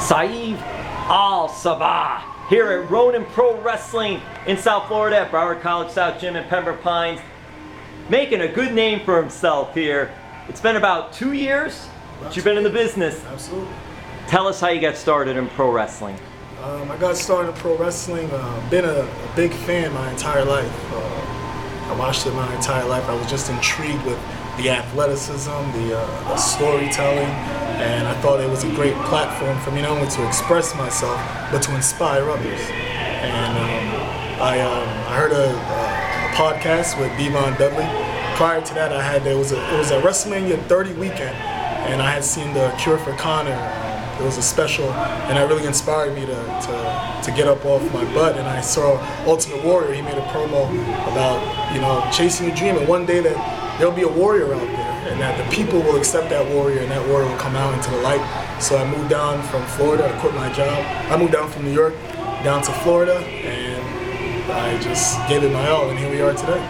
Saieve Al Sabah here at Ronin Pro Wrestling in South Florida at Broward College South Gym in Pembroke Pines, making a good name for himself here. It's been about 2 years that you've been in the business. Absolutely. Tell us how you got started in pro wrestling. I got started in pro wrestling. Been a big fan my entire life. I watched it my entire life. I was just intrigued with the athleticism, the storytelling, and I thought it was a great platform for me not only to express myself, but to inspire others. And I heard a podcast with Dudley. Prior to that, it was a WrestleMania 30 weekend, and I had seen the Cure for Connor. It was a special, and it really inspired me to get up off my butt. And I saw Ultimate Warrior. He made a promo about chasing your dream, and one day that there'll be a warrior out there, and that the people will accept that warrior, and that warrior will come out into the light. So I moved down from Florida. I quit my job. I moved down from New York down to Florida, and I just gave it my all, and here we are today.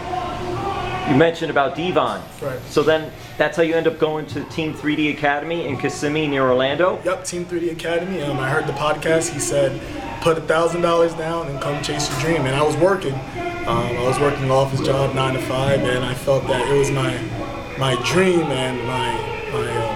You mentioned about Devon. Right. So then that's how you end up going to Team 3D Academy in Kissimmee near Orlando? Yep, Team 3D Academy. I heard the podcast. He said, put $1,000 down and come chase your dream. And I was working. I was working an office job, 9 to 5, and I felt that it was my dream and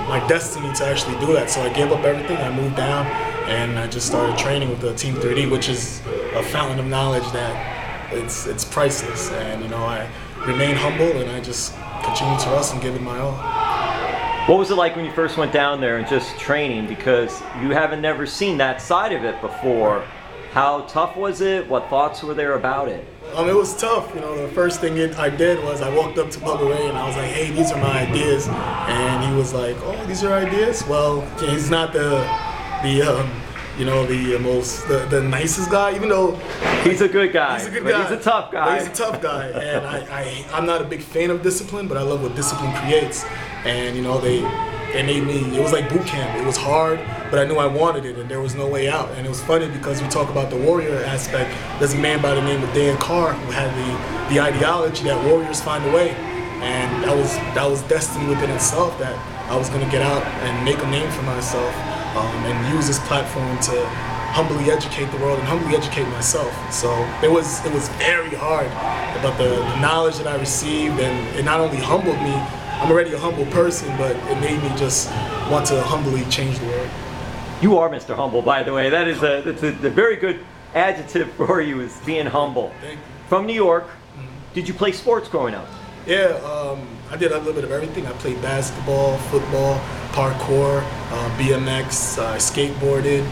my destiny to actually do that. So I gave up everything. I moved down, and I just started training with the Team 3D, which is a fountain of knowledge that it's priceless. And I remain humble, and I just continue to wrestle and give it my all. What was it like when you first went down there and just training? Because you haven't never seen that side of it before. How tough was it? What thoughts were there about it? It was tough. The first thing I did was I walked up to Bubba Ray and I was like, "Hey, these are my ideas," and he was like, "Oh, these are ideas?" Well, he's not the nicest guy, even though he's a good guy. He's a good guy. He's a tough guy. He's a tough guy, and I'm not a big fan of discipline, but I love what discipline creates. And they made me. It was like boot camp. It was hard, but I knew I wanted it, and there was no way out. And it was funny because we talk about the warrior aspect. There's a man by the name of Dan Carr who had the ideology that warriors find a way, and that was destiny within itself, that I was going to get out and make a name for myself. And use this platform to humbly educate the world and humbly educate myself. So it was very hard, but the knowledge that I received, and it not only humbled me, I'm already a humble person, but it made me just want to humbly change the world. You are Mr. Humble, by the way. That's a very good adjective for you, is being humble. Thank you. From New York, did you play sports growing up? Yeah, I did a little bit of everything. I played basketball, football, parkour, BMX, I skateboarded.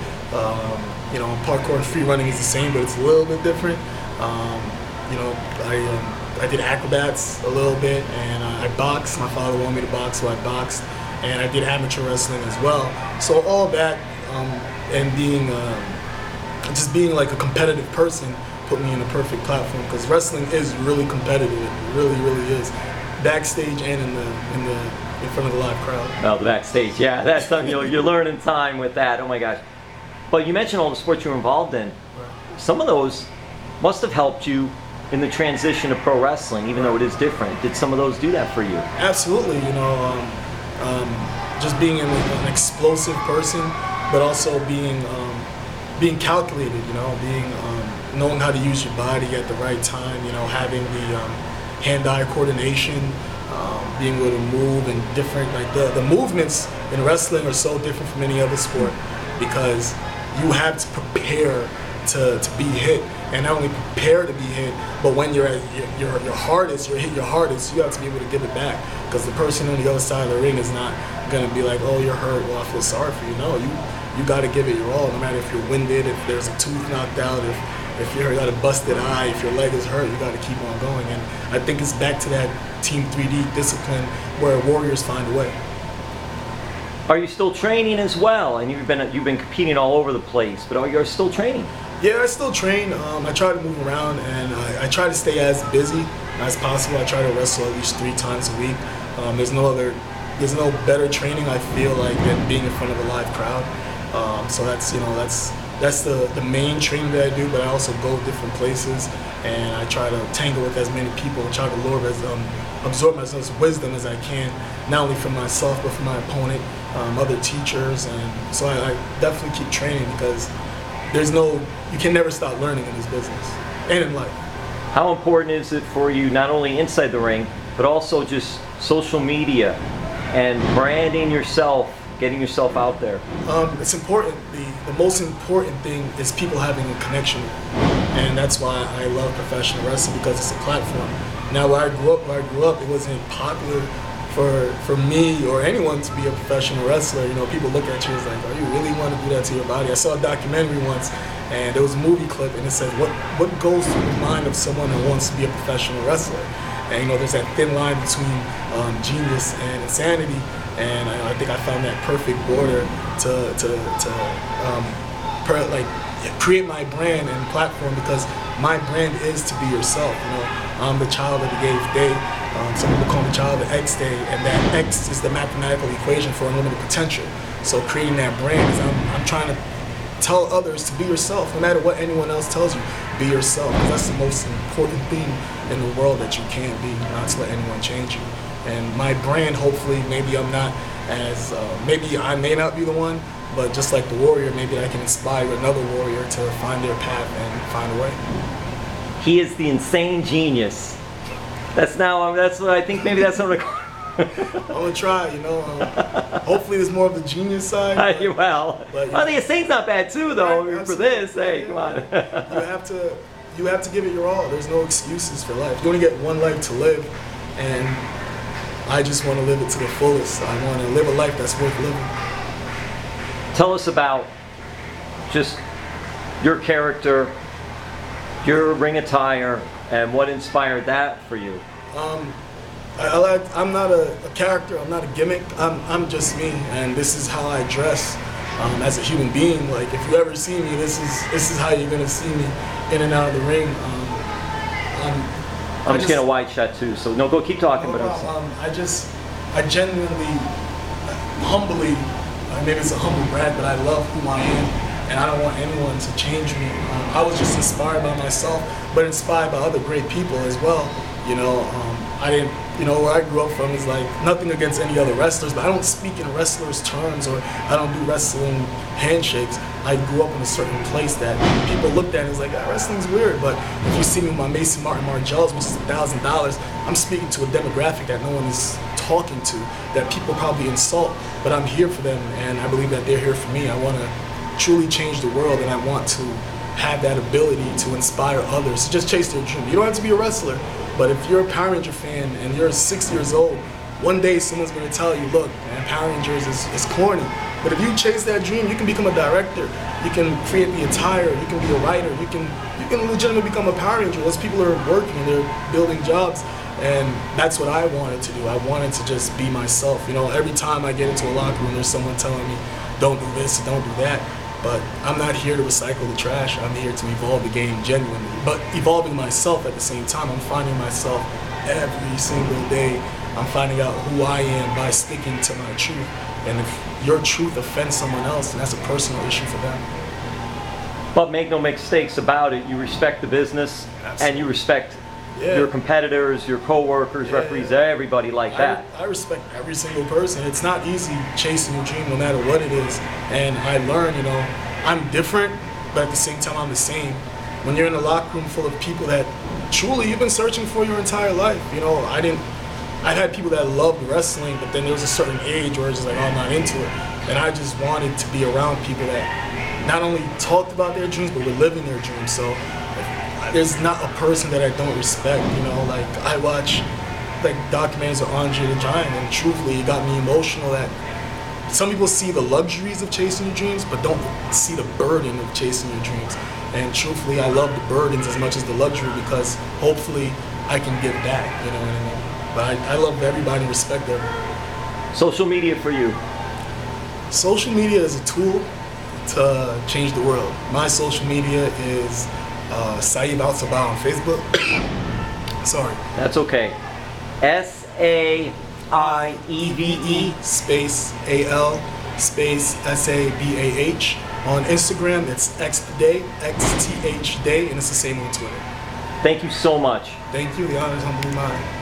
Parkour and free running is the same, but it's a little bit different. I did acrobats a little bit, and I boxed. My father wanted me to box, so I boxed. And I did amateur wrestling as well. So all that, and being like a competitive person, put me in a perfect platform, because wrestling is really competitive. It really, really is. Backstage and in front of the live crowd. Oh, the backstage, yeah, that's something you're learning time with that. Oh my gosh! But you mentioned all the sports you were involved in. Right. Some of those must have helped you in the transition to pro wrestling, even though it is different. Did some of those do that for you? Absolutely. Just being an explosive person, but also being calculated. Knowing how to use your body at the right time. Having the hand-eye coordination, being able to move, and different, the movements in wrestling are so different from any other sport, because you have to prepare to be hit, and not only prepare to be hit, but when you're at your hardest, you have to be able to give it back, because the person on the other side of the ring is not going to be like, "Oh, you're hurt, well, I feel sorry for you." No, you got to give it your all, no matter if you're winded, if there's a tooth knocked out, if you got a busted eye, if your leg is hurt, you got to keep on going. And I think it's back to that Team 3D discipline where warriors find a way. Are you still training as well? And you've been competing all over the place, but are you still training? Yeah, I still train. I try to move around, and I try to stay as busy as possible. I try to wrestle at least 3 times a week. There's no better training, I feel like, than being in front of a live crowd. So that's that's the main training that I do, but I also go different places and I try to tangle with as many people and try to absorb as much wisdom as I can, not only from myself but from my opponent, other teachers, and so I definitely keep training because you can never stop learning in this business and in life. How important is it for you, not only inside the ring, but also just social media and branding yourself, getting yourself out there? It's important. The most important thing is people having a connection, and that's why I love professional wrestling, because it's a platform. Now, where I grew up, it wasn't popular for me or anyone to be a professional wrestler. You know, people look at you as like, "Oh, you really want to do that to your body?" I saw a documentary once, and there was a movie clip, and it said, "What goes through the mind of someone that wants to be a professional wrestler?" And you know, there's that thin line between genius and insanity, and I think I found that perfect border to create my brand and platform, because my brand is to be yourself. You know, I'm the child of the 8th day. Some people call me child of the X day, and that X is the mathematical equation for unlimited potential. So creating that brand is I'm trying to tell others to be yourself, no matter what anyone else tells you. Be yourself, because that's the most important thing in the world that you can't be, not to let anyone change you. And my brand, hopefully, maybe I'm not as, maybe I may not be the one, but just like the warrior, maybe I can inspire another warrior to find their path and find a way. He is the insane genius. That's what I think. Maybe that's what I'm gonna try, you know. Hopefully, there's more of the genius side. Well, the insane's not bad too, though. Right, for this, hey, come on. You have to give it your all. There's no excuses for life. You only get one life to live, and I just want to live it to the fullest. I want to live a life that's worth living. Tell us about just your character, your ring attire, and what inspired that for you. I'm not a character. I'm not a gimmick. I'm just me, and this is how I dress as a human being. Like, if you ever see me, this is how you're gonna see me in and out of the ring. I'm just getting a wide shot too, so no, go keep talking. I genuinely, humbly, maybe it's a humble brag, but I love who I am, and I don't want anyone to change me. I was just inspired by myself, but inspired by other great people as well. You know, where I grew up from is like nothing against any other wrestlers, but I don't speak in wrestlers' terms, or I don't do wrestling handshakes. I grew up in a certain place that people looked at and was like, wrestling's weird. But if you see me with my Mason Martin Margells, which is $1,000, I'm speaking to a demographic that no one is talking to, that people probably insult, but I'm here for them, and I believe that they're here for me. I want to truly change the world, and I want to have that ability to inspire others to just chase their dream. You don't have to be a wrestler, but if you're a Power Ranger fan and you're 6 years old, one day someone's going to tell you, look, man, Power Rangers is corny. But if you chase that dream, you can become a director. You can create the attire. You can be a writer. You can legitimately become a Power Ranger. Those people are working, they're building jobs. And that's what I wanted to do. I wanted to just be myself. You know, every time I get into a locker room, there's someone telling me, don't do this, don't do that. But I'm not here to recycle the trash. I'm here to evolve the game genuinely. But evolving myself at the same time. I'm finding myself every single day. I'm finding out who I am by sticking to my truth. And if your truth offends someone else, then that's a personal issue for them. But make no mistakes about it. You respect the business. Absolutely. And you respect your competitors, your co-workers, referees, everybody like that. I respect every single person. It's not easy chasing your dream no matter what it is. And I learned, you know, I'm different, but at the same time I'm the same. When you're in a locker room full of people that truly you've been searching for your entire life, you know, I've had people that loved wrestling, but then there was a certain age where it's just like, oh, I'm not into it. And I just wanted to be around people that not only talked about their dreams, but were living their dreams. So there's not a person that I don't respect, you know. Like, I watch like documentaries of Andre the Giant, and truthfully it got me emotional that some people see the luxuries of chasing your dreams, but don't see the burden of chasing your dreams. And truthfully, I love the burdens as much as the luxury, because hopefully I can give back, you know what I mean? But I love everybody and respect everybody. Social media for you? Social media is a tool to change the world. My social media is Saieve Al Sabah on Facebook. Sorry. That's okay. SAIEVE space AL space SABAH On Instagram, it's XThDay, XTH Day, and it's the same on Twitter. Thank you so much. Thank you. The honor is humbly mine.